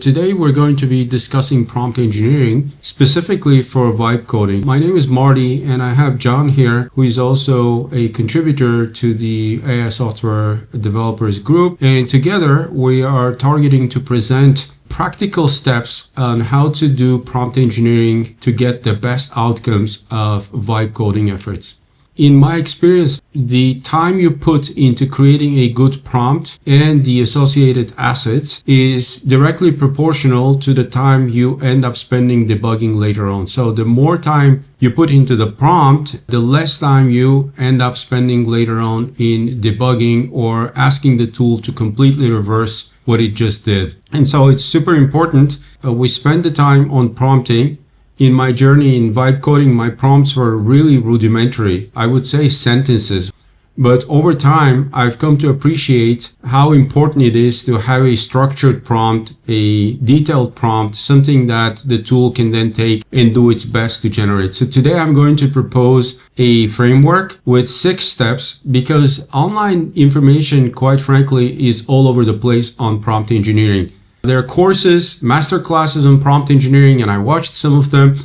Today we're going to be discussing prompt engineering, specifically for vibe coding. My name is Marty and I have John here, who is also a contributor to the AI software developers group. And together we are targeting to present practical steps on how to do prompt engineering to get the best outcomes of vibe coding efforts. In my experience, the time you put into creating a good prompt and the associated assets is directly proportional to the time you end up spending debugging later on. So the more time you put into the prompt, the less time you end up spending later on in debugging or asking the tool to completely reverse what it just did. And so it's super important. We spend the time on prompting. In my journey in vibe coding, my prompts were really rudimentary. I would say sentences. But over time, I've come to appreciate how important it is to have a structured prompt, a detailed prompt, something that the tool can then take and do its best to generate. So today I'm going to propose a framework with 6 steps because online information, quite frankly, is all over the place on prompt engineering. There are courses, master classes on prompt engineering, and I watched some of them.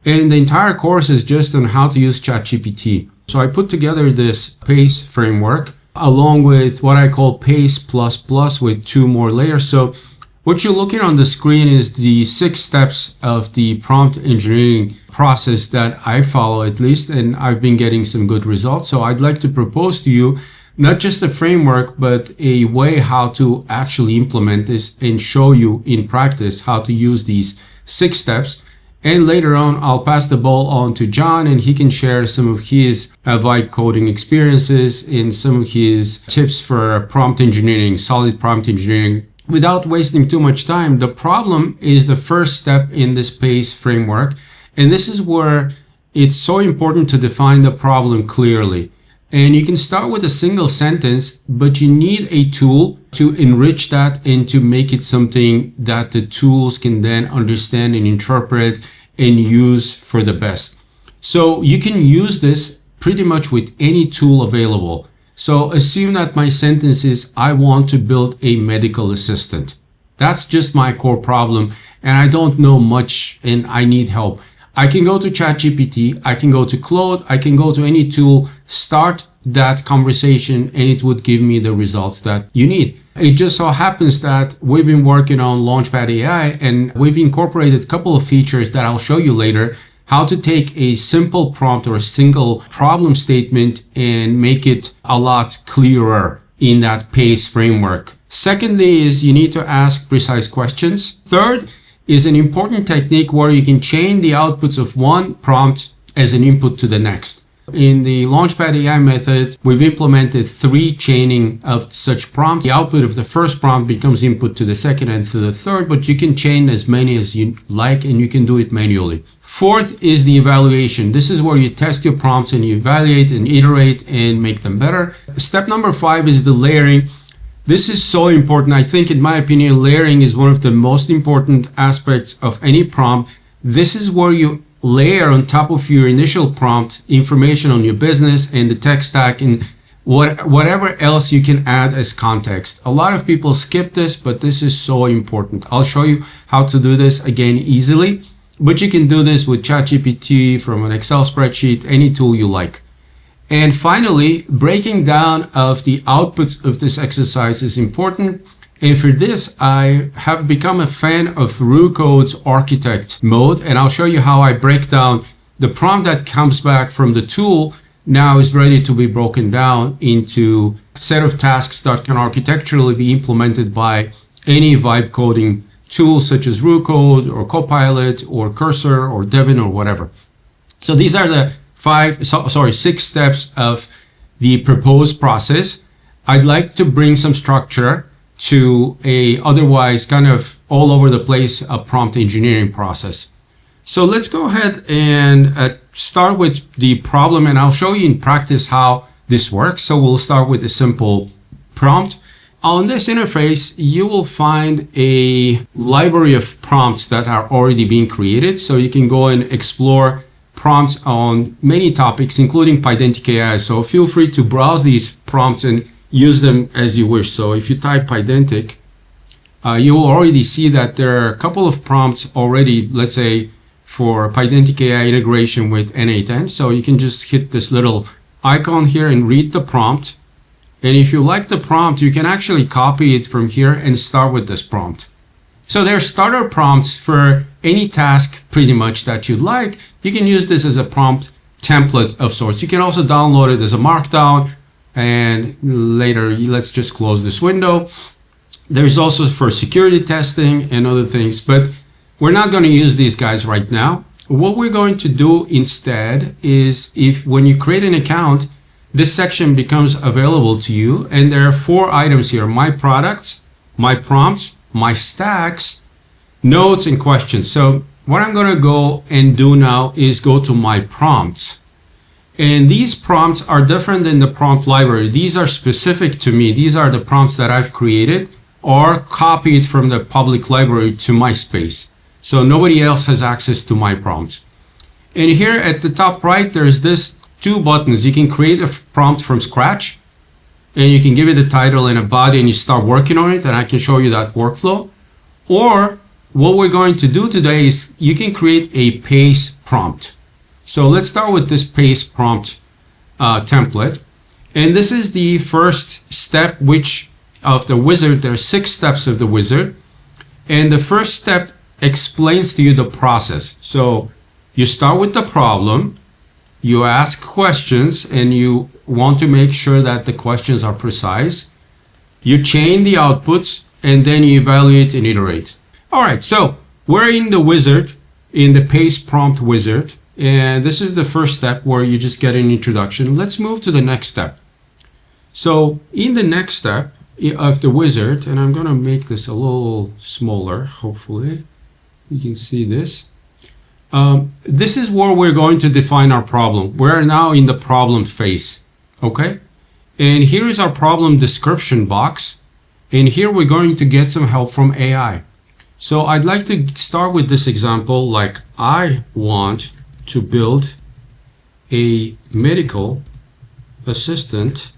And the entire course is just on how to use ChatGPT. So I put together this P.A.C.E framework along with what I call P.A.C.E with 2 more layers. So what you're looking on the screen is the 6 steps of the prompt engineering process that I follow at least, and I've been getting some good results. So I'd like to propose to you not just a framework, but a way how to actually implement this and show you in practice how to use these 6 steps. And later on, I'll pass the ball on to John and he can share some of his vibe coding experiences and some of his tips for prompt engineering, solid prompt engineering. Without wasting too much time, the problem is the first step in this P.A.C.E framework. And this is where it's so important to define the problem clearly. And you can start with a single sentence, but you need a tool to enrich that and to make it something that the tools can then understand and interpret and use for the best. So you can use this pretty much with any tool available. So assume that my sentence is, I want to build a medical assistant. That's just my core problem and I don't know much and I need help. I can go to ChatGPT, I can go to Claude, I can go to any tool, start that conversation, and it would give me the results that you need. It just so happens that we've been working on Launchpad AI and we've incorporated a couple of features that I'll show you later, how to take a simple prompt or a single problem statement and make it a lot clearer in that P.A.C.E framework. Secondly is you need to ask precise questions. Third is an important technique where you can chain the outputs of one prompt as an input to the next. In the Launchpad AI method, we've implemented 3 chaining of such prompts. The output of the first prompt becomes input to the second and to the third, but you can chain as many as you like and you can do it manually. Fourth is the evaluation. This is where you test your prompts and you evaluate and iterate and make them better. Step number 5 is the layering. This is so important. I think, in my opinion, layering is one of the most important aspects of any prompt. This is where you layer on top of your initial prompt information on your business and the tech stack and whatever else you can add as context. A lot of people skip this, but this is so important. I'll show you how to do this again easily, but you can do this with ChatGPT, from an Excel spreadsheet, any tool you like. And finally, breaking down of the outputs of this exercise is important. And for this, I have become a fan of RuCode's architect mode. And I'll show you how I break down the prompt that comes back from the tool now is ready to be broken down into a set of tasks that can architecturally be implemented by any vibe coding tool such as RuCode or Copilot or Cursor or Devin or whatever. So these are the 6 steps of the proposed process. I'd like to bring some structure to a otherwise kind of all over the place prompt engineering process. So let's go ahead and start with the problem, and I'll show you in practice how this works. So we'll start with a simple prompt. On this interface, you will find a library of prompts that are already being created. So you can go and explore prompts on many topics, including Pydantic AI. So feel free to browse these prompts and use them as you wish. So if you type Pydantic, you will already see that there are a couple of prompts already, let's say, for Pydantic AI integration with N8N. So you can just hit this little icon here and read the prompt. And if you like the prompt, you can actually copy it from here and start with this prompt. So there are starter prompts for any task pretty much that you like. You can use this as a prompt template of sorts. You can also download it as a markdown, and later let's just close this window. There's also for security testing and other things, but we're not going to use these guys right now. What we're going to do instead is, if when you create an account, this section becomes available to you, and there are 4 items here: my products, my prompts, my stacks, notes, and questions. So what I'm going to go and do now is go to my prompts. And these prompts are different than the prompt library. These are specific to me. These are the prompts that I've created or copied from the public library to my space. So nobody else has access to my prompts. And here at the top right, there's this 2 buttons. You can create a prompt from scratch, and you can give it a title and a body, and you start working on it, and I can show you that workflow. Or what we're going to do today is you can create a P.A.C.E prompt. So let's start with this P.A.C.E prompt template. And this is the first step which of the wizard. There are 6 steps of the wizard. And the first step explains to you the process. So you start with the problem, you ask questions, and you want to make sure that the questions are precise. You chain the outputs, and then you evaluate and iterate. All right, so we're in the wizard, in the P.A.C.E prompt wizard. And this is the first step where you just get an introduction. Let's move to the next step. So in the next step of the wizard, and I'm going to make this a little smaller, hopefully you can see this. This is where we're going to define our problem. We're now in the problem phase, okay? And here is our problem description box. And here we're going to get some help from AI. So I'd like to start with this example, like I want to build a medical assistant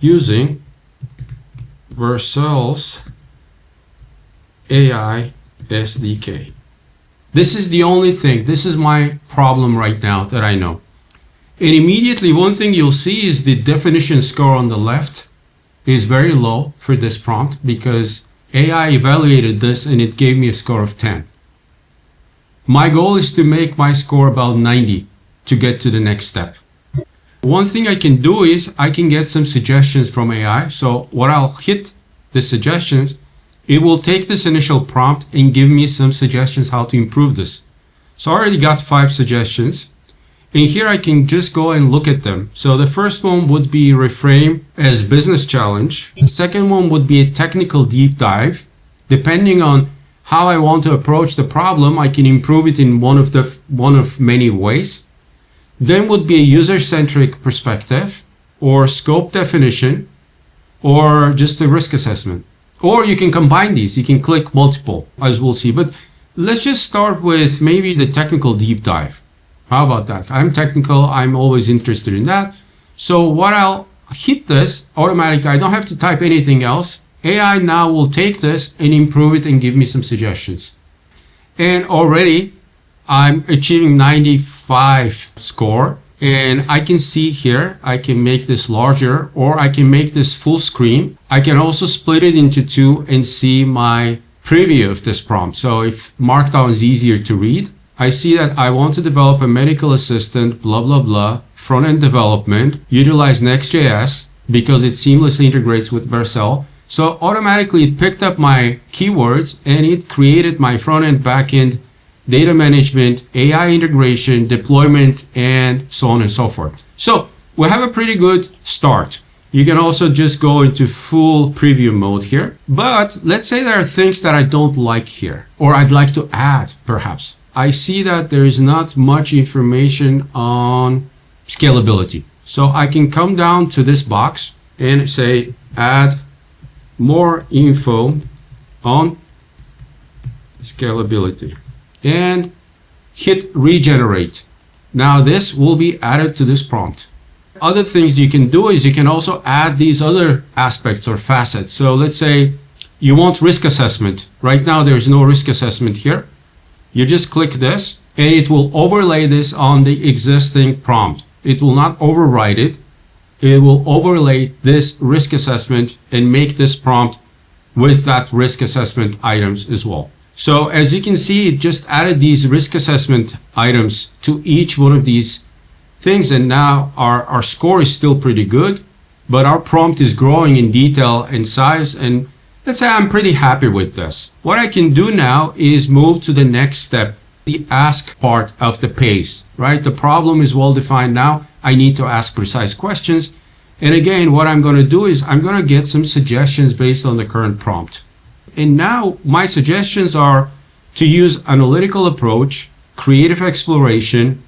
using Vercel's AI SDK. This is the only thing. This is my problem right now that I know. And immediately one thing you'll see is the definition score on the left is very low for this prompt, because AI evaluated this and it gave me a score of 10. My goal is to make my score about 90 to get to the next step. One thing I can do is I can get some suggestions from AI. So what I'll hit the suggestions, it will take this initial prompt and give me some suggestions how to improve this. So I already got 5 suggestions. And here I can just go and look at them. So the first one would be reframe as business challenge. The second one would be a technical deep dive. Depending on how I want to approach the problem, I can improve it in one of many ways. Then would be a user-centric perspective, or scope definition, or just a risk assessment. Or you can combine these. You can click multiple, as we'll see. But let's just start with maybe the technical deep dive. How about that? I'm technical. I'm always interested in that. So what I'll hit this automatically. I don't have to type anything else. AI now will take this and improve it and give me some suggestions. And already I'm achieving 95 score. And I can see here, I can make this larger, or I can make this full screen. I can also split it into 2 and see my preview of this prompt. So if Markdown is easier to read, I see that I want to develop a medical assistant, blah, blah, blah, front-end development, utilize Next.js because it seamlessly integrates with Vercel. So automatically it picked up my keywords and it created my front-end, back-end, data management, AI integration, deployment, and so on and so forth. So we have a pretty good start. You can also just go into full preview mode here. But let's say there are things that I don't like here, or I'd like to add perhaps. I see that there is not much information on scalability. So I can come down to this box and say, add more info on scalability, and hit regenerate. Now this will be added to this prompt. Other things you can do is you can also add these other aspects or facets. So let's say you want risk assessment. Right now, there's no risk assessment here. You just click this and it will overlay this on the existing prompt. It will not override it. It will overlay this risk assessment and make this prompt with that risk assessment items as well. So as you can see, it just added these risk assessment items to each one of these things. And now our score is still pretty good, but our prompt is growing in detail and size. And let's say I'm pretty happy with this. What I can do now is move to the next step, the ask part of the P.A.C.E, right? The problem is well defined now. I need to ask precise questions. And again, what I'm going to do is I'm going to get some suggestions based on the current prompt. And now my suggestions are to use analytical approach, creative exploration,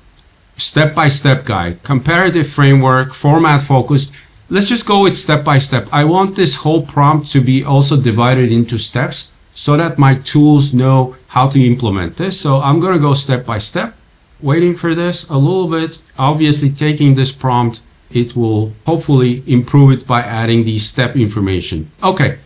step-by-step guide, comparative framework, format focused. Let's just go with step-by-step. I want this whole prompt to be also divided into steps so that my tools know how to implement this. So I'm going to go step-by-step, waiting for this a little bit. Obviously, taking this prompt, it will hopefully improve it by adding the step information. Okay,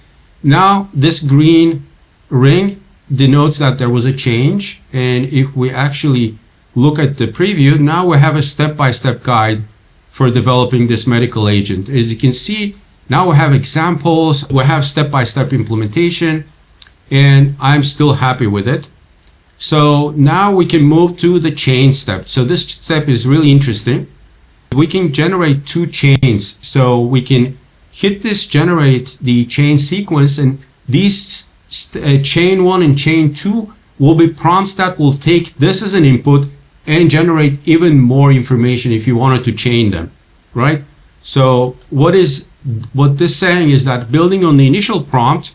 now this green ring denotes that there was a change. And if we actually look at the preview, now we have a step-by-step guide for developing this medical agent. As you can see, now we have examples, we have step-by-step implementation, and I'm still happy with it. So now we can move to the chain step. So this step is really interesting. We can generate two chains. So we can hit this, generate the chain sequence, and these chain 1 and chain 2 will be prompts that will take this as an input and generate even more information if you wanted to chain them, right? So what this saying is that building on the initial prompt,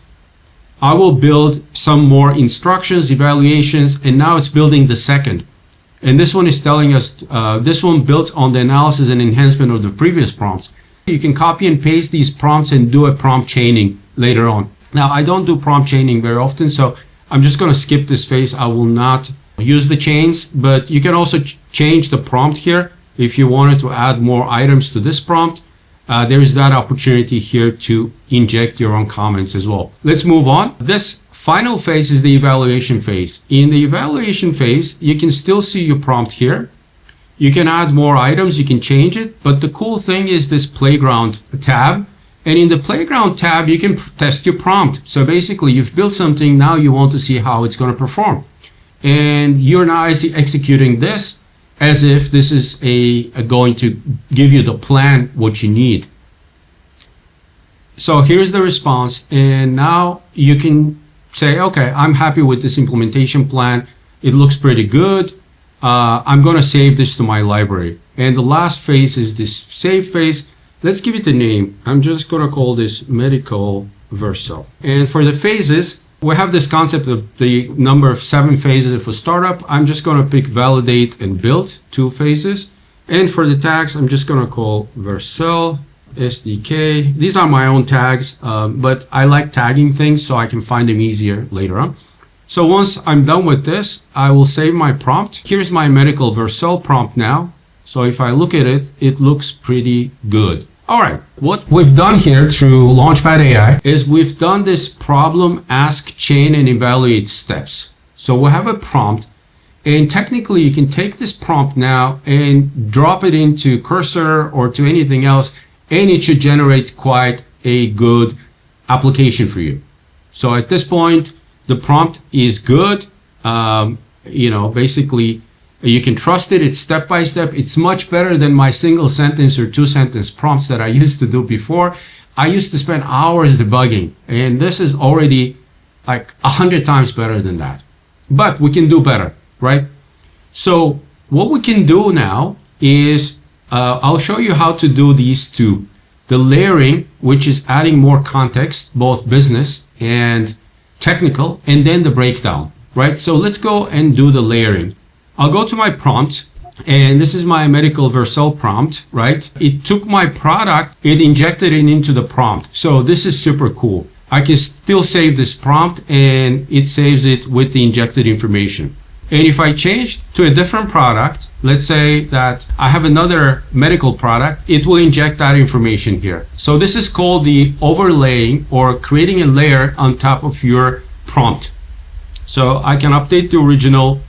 I will build some more instructions, evaluations, and now it's building the second. And this one is telling us, this one builds on the analysis and enhancement of the previous prompts. You can copy and paste these prompts and do a prompt chaining later on. Now, I don't do prompt chaining very often, so I'm just going to skip this phase. I will not use the chains, but you can also change the prompt here. If you wanted to add more items to this prompt, there is that opportunity here to inject your own comments as well. Let's move on. This final phase is the evaluation phase. In the evaluation phase, you can still see your prompt here. You can add more items, you can change it, but the cool thing is this playground tab. And in the playground tab, you can test your prompt. So basically, you've built something, now you want to see how it's going to perform. And you're now executing this as if this is going to give you the plan, what you need. So here's the response. And now you can say, okay, I'm happy with this implementation plan. It looks pretty good. I'm going to save this to my library. And the last phase is this save phase. Let's give it a name. I'm just going to call this medical Vercel. And for the phases, we have this concept of the number of 7 phases of a startup. I'm just going to pick validate and build 2 phases. And for the tags, I'm just going to call Vercel SDK. These are my own tags, but I like tagging things so I can find them easier later on. So once I'm done with this, I will save my prompt. Here's my medical Vercel prompt now. So if I look at it, it looks pretty good. All right, what we've done here through Launchpad AI is we've done this problem, ask, chain, and evaluate steps. So we'll have a prompt, and technically you can take this prompt now and drop it into Cursor or to anything else, and it should generate quite a good application for you. So at this point, the prompt is good. Basically, you can trust it. It's step by step. It's much better than my single sentence or 2 sentence prompts that I used to do before. I used to spend hours debugging, and this is already like 100 times better than that. But we can do better, right? So what we can do now is I'll show you how to do these two. The layering, which is adding more context, both business and technical, and then the breakdown, right? So let's go and do the layering. I'll go to my prompt, and this is my medical Vercel prompt, right? It took my product, it injected it into the prompt. So this is super cool. I can still save this prompt, and it saves it with the injected information. And if I change to a different product, let's say that I have another medical product, it will inject that information here. So this is called the overlaying or creating a layer on top of your prompt. So I can update the original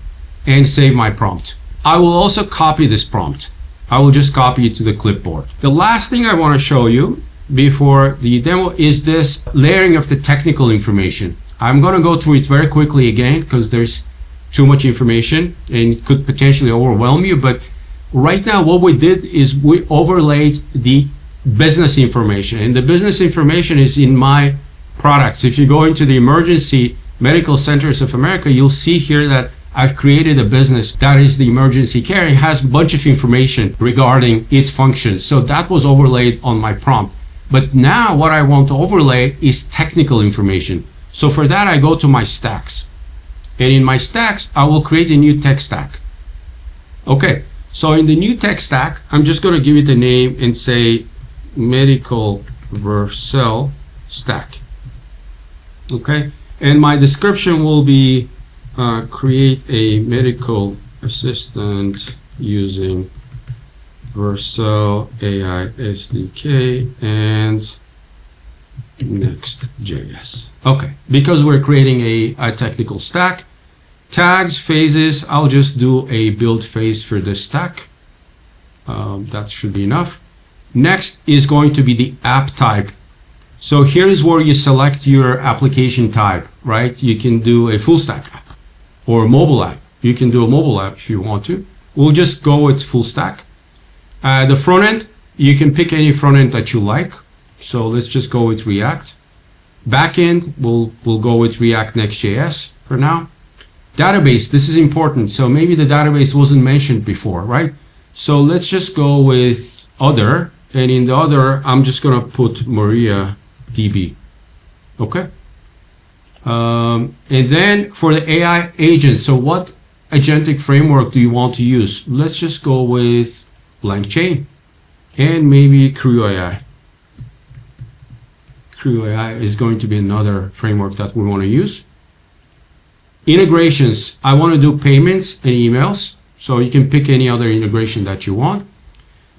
and save my prompt. I will also copy this prompt. I will just copy it to the clipboard. The last thing I want to show you before the demo is this layering of the technical information. I'm going to go through it very quickly again because there's too much information and it could potentially overwhelm you. But right now what we did is we overlaid the business information, and the business information is in my products. If you go into the Emergency Medical Centers of America, you'll see here that I've created a business that is the emergency care. It has a bunch of information regarding its functions. So that was overlaid on my prompt. But now what I want to overlay is technical information. So for that, I go to my stacks. And in my stacks, I will create a new tech stack. Okay, so in the new tech stack, I'm just going to give it a name and say Medical Vercel Stack. Okay, and my description will be create a medical assistant using Vercel AI SDK and Next.js. Okay, because we're creating a technical stack. Tags, phases, I'll just do a build phase for this stack. That should be enough. Next is going to be the app type. So here's where you select your application type, right? You can do a full stack app or a mobile app. You can do a mobile app if you want to. We'll just go with full stack. The front end, you can pick any front end that you like. So let's just go with React. Backend, we'll go with React Next.js for now. Database, this is important. So maybe the database wasn't mentioned before, right? So let's just go with other. And in the other, I'm just going to put MariaDB. Okay. And then for the AI agent, so what agentic framework do you want to use? Let's just go with LangChain and maybe CrewAI. CrewAI is going to be another framework that we want to use. Integrations, I want to do payments and emails. So you can pick any other integration that you want.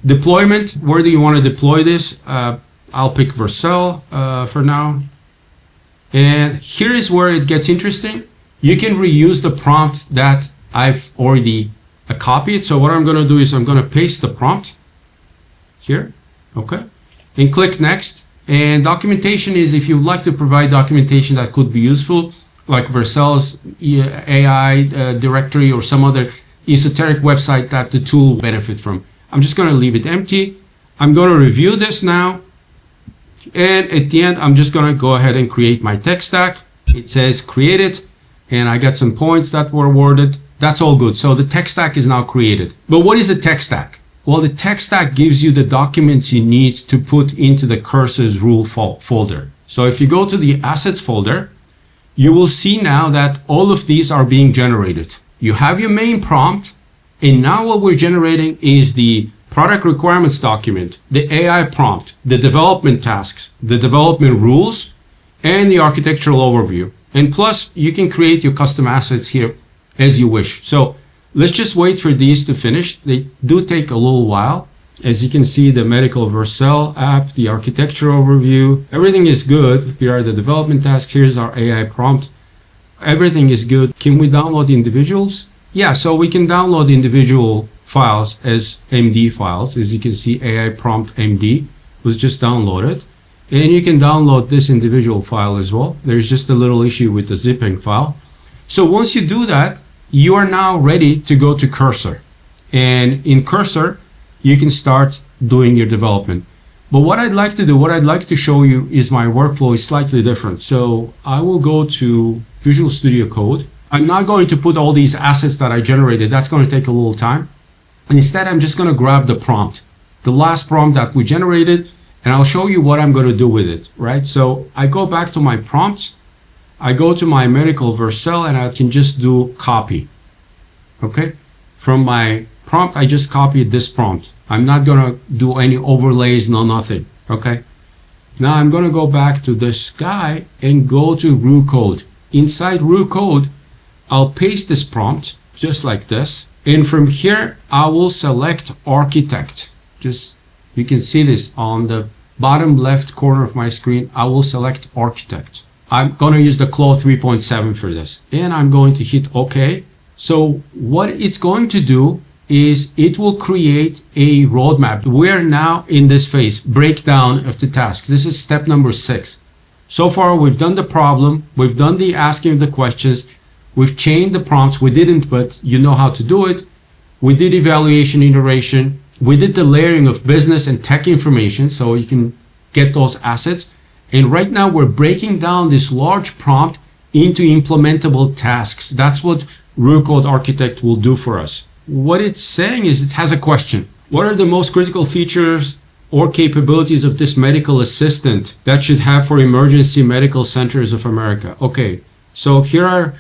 Deployment, where do you want to deploy this? I'll pick Vercel for now. And here is where it gets interesting. You can reuse the prompt that I've already copied. So what I'm going to do is I'm going to paste the prompt here, okay, and click next. And documentation is if you'd like to provide documentation that could be useful, like Vercel's AI directory or some other esoteric website that the tool will benefit from. I'm just going to leave it empty. I'm going to review this now. And at the end, I'm just going to go ahead and create my tech stack. It says created, and I got some points that were awarded. That's all good. So the tech stack is now created. But what is a tech stack? Well, the tech stack gives you the documents you need to put into the Cursors rule folder. So if you go to the assets folder, you will see now that all of these are being generated. You have your main prompt, and now what we're generating is the product requirements document, the AI prompt, the development tasks, the development rules, and the architectural overview. And plus, you can create your custom assets here as you wish. So let's just wait for these to finish. They do take a little while. As you can see, the Medical Vercel app, the architecture overview, everything is good. Here are the development tasks. Here's our AI prompt. Everything is good. Can we download individuals? Yeah, so we can download individual files as MD files. As you can see, AI prompt MD was just downloaded. And you can download this individual file as well. There's just a little issue with the zipping file. So once you do that, you are now ready to go to Cursor. And in Cursor, you can start doing your development. But what I'd like to do, what I'd like to show you is my workflow is slightly different. So I will go to Visual Studio Code. I'm not going to put all these assets that I generated. That's going to take a little time. And instead, I'm just going to grab the prompt, the last prompt that we generated, and I'll show you what I'm going to do with it, right? So I go back to my prompts. I go to my Medical Vercel, and I can just do copy, okay? From my prompt, I just copied this prompt. I'm not going to do any overlays, no nothing, okay? Now I'm going to go back to this guy and go to Rue Code. Inside Rue Code, I'll paste this prompt. just like this. And from here, I will select architect. Just, you can see this on the bottom left corner of my screen. I will select architect. I'm going to use the Claude 3.7 for this, and I'm going to hit OK. So what it's going to do is it will create a roadmap. We're now in this phase, breakdown of the tasks. This is step number 6. So far, we've done the problem. We've done the asking of the questions. We've chained the prompts. We didn't, but you know how to do it. We did evaluation iteration. We did the layering of business and tech information so you can get those assets. And right now we're breaking down this large prompt into implementable tasks. That's what RuCode Architect will do for us. What it's saying is it has a question. What are the most critical features or capabilities of this medical assistant that should have for emergency medical centers of America? Okay, so here are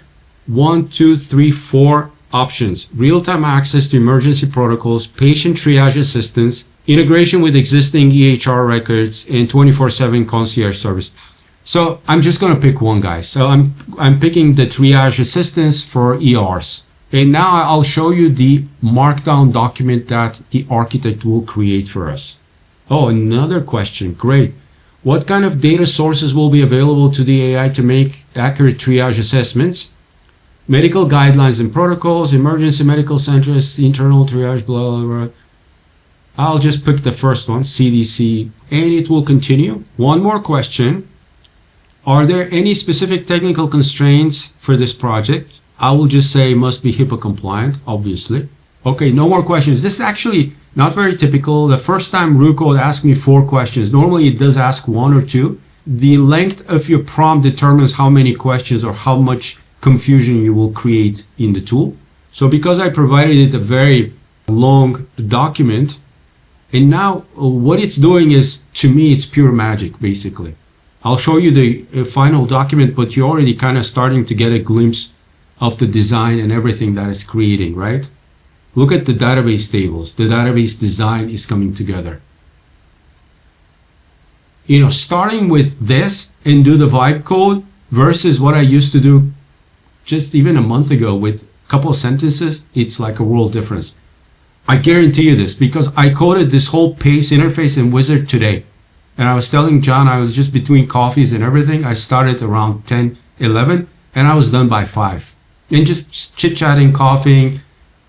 1, 2, 3, 4 options. Real-time access to emergency protocols, patient triage assistance, integration with existing EHR records, and 24/7 concierge service. So I'm just going to pick one, guys. So I'm picking the triage assistance for ERs. And now I'll show you the markdown document that the architect will create for us. Oh, another question. Great. What kind of data sources will be available to the AI to make accurate triage assessments? Medical guidelines and protocols, emergency medical centers, internal triage, blah, blah, blah. I'll just pick the first one, CDC, and it will continue. One more question. Are there any specific technical constraints for this project? I will just say must be HIPAA compliant, obviously. Okay, no more questions. This is actually not very typical. The first time RuCode asked me 4 questions. Normally it does ask 1 or 2. The length of your prompt determines how many questions or how much confusion you will create in the tool. So because I provided it a very long document, and now what it's doing is, to me, it's pure magic, basically. I'll show you the final document, but you're already kind of starting to get a glimpse of the design and everything that it's creating, right? Look at the database tables. The database design is coming together. You know, starting with this and do the vibe code versus what I used to do just even a month ago with a couple of sentences, it's like a world difference. I guarantee you this because I coded this whole P.A.C.E interface in Wizard today. And I was telling John, I was just between coffees and everything. I started around 10, 11, and I was done by 5. And just chit-chatting, coughing,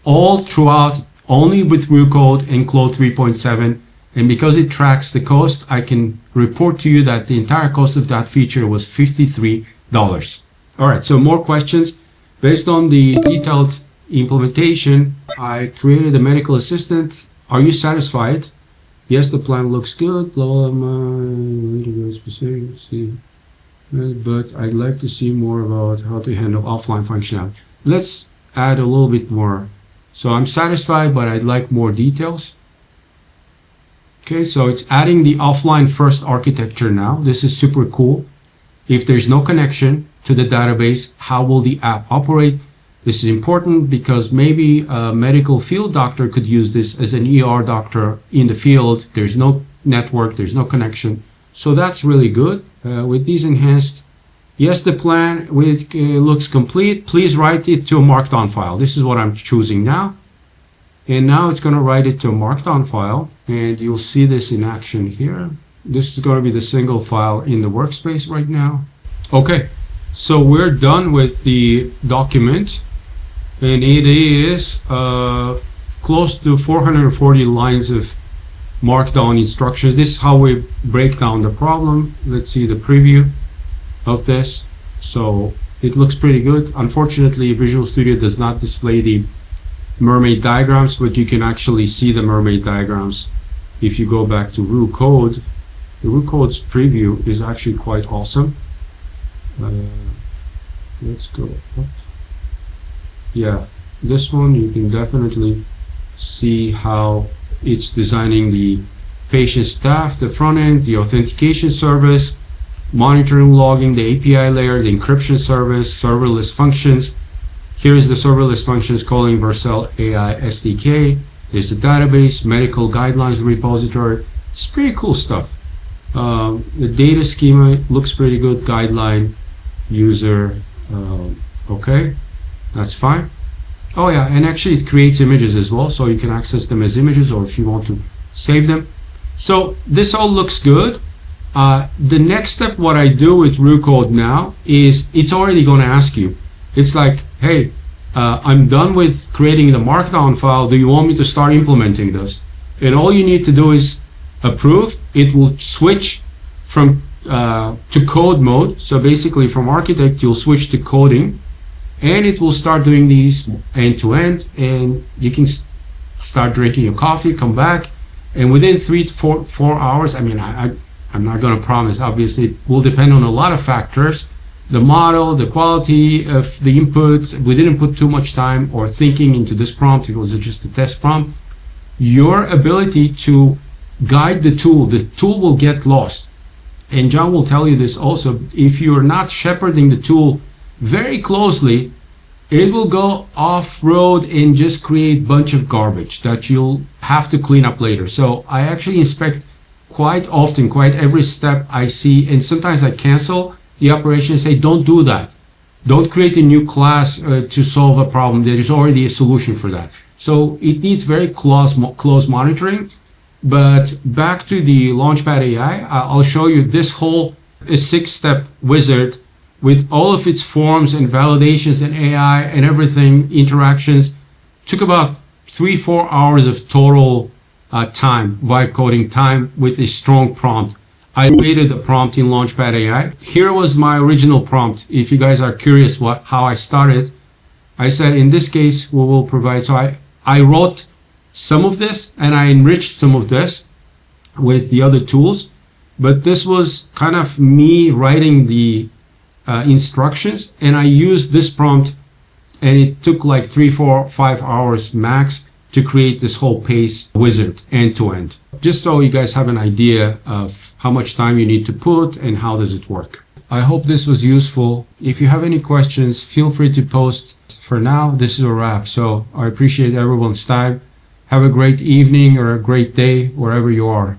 all throughout, only with RuCode and Claude 3.7. And because it tracks the cost, I can report to you that the entire cost of that feature was $53. All right, so more questions. Based on the detailed implementation, I created a medical assistant. Are you satisfied? Yes, the plan looks good. Blah, blah, blah, but I'd like to see more about how to handle offline functionality. Let's add a little bit more. So I'm satisfied, but I'd like more details. Okay, so it's adding the offline first architecture now. This is super cool. If there's no connection to the database, how will the app operate? This is important because maybe a medical field doctor could use this as an ER doctor in the field. There's no network, there's no connection. So that's really good. With these enhanced, yes, the plan looks complete. Please write it to a markdown file. This is what I'm choosing now. And now it's going to write it to a markdown file. And you'll see this in action here. This is going to be the single file in the workspace right now. Okay, so we're done with the document. And it is close to 440 lines of markdown instructions. This is how we break down the problem. Let's see the preview of this. So it looks pretty good. Unfortunately, Visual Studio does not display the mermaid diagrams, but you can actually see the mermaid diagrams if you go back to RuCode. The RuCode's preview is actually quite awesome. Let's go up. Yeah, this one you can definitely see how it's designing the patient staff, the front end, the authentication service, monitoring, logging, the API layer, the encryption service, serverless functions. Here's the serverless functions calling Vercel AI SDK. There's the database, medical guidelines repository. It's pretty cool stuff. The data schema looks pretty good. Guideline, user, okay, that's fine. Oh yeah, and actually it creates images as well, so you can access them as images or if you want to save them. So this all looks good. The next step, what I do with RuCode now is it's already going to ask you. It's like, hey, I'm done with creating the markdown file. Do you want me to start implementing this? And all you need to do is approve. It will switch from to code mode. So basically from architect, you'll switch to coding and it will start doing these end to end, and you can start drinking your coffee, come back, and within 3 to 4 hours, I mean, I'm not going to promise, obviously it will depend on a lot of factors, the model, the quality of the input. We didn't put too much time or thinking into this prompt. It was just a test prompt. Your ability to guide the tool will get lost. And John will tell you this also. If you're not shepherding the tool very closely, it will go off-road and just create a bunch of garbage that you'll have to clean up later. So I actually inspect quite often, quite every step I see, and sometimes I cancel the operation and say, don't do that. Don't create a new class to solve a problem. There is already a solution for that. So it needs very close monitoring. But back to the Launchpad AI, I'll show you this whole 6-step wizard with all of its forms and validations and AI and everything, interactions. Took about 3-4 hours of total time, vibe coding time with a strong prompt. I created the prompt in Launchpad AI. Here was my original prompt. If you guys are curious how I started, I said in this case we will provide. So I wrote some of this and I enriched some of this with the other tools, but this was kind of me writing the instructions, and I used this prompt, and it took like 3, 4, 5 hours max to create this whole P.A.C.E wizard end to end. Just so you guys have an idea of how much time you need to put and how does it work. I hope this was useful. If you have any questions, feel free to post. For now, this is a wrap. So I appreciate everyone's time. Have a great evening or a great day wherever you are.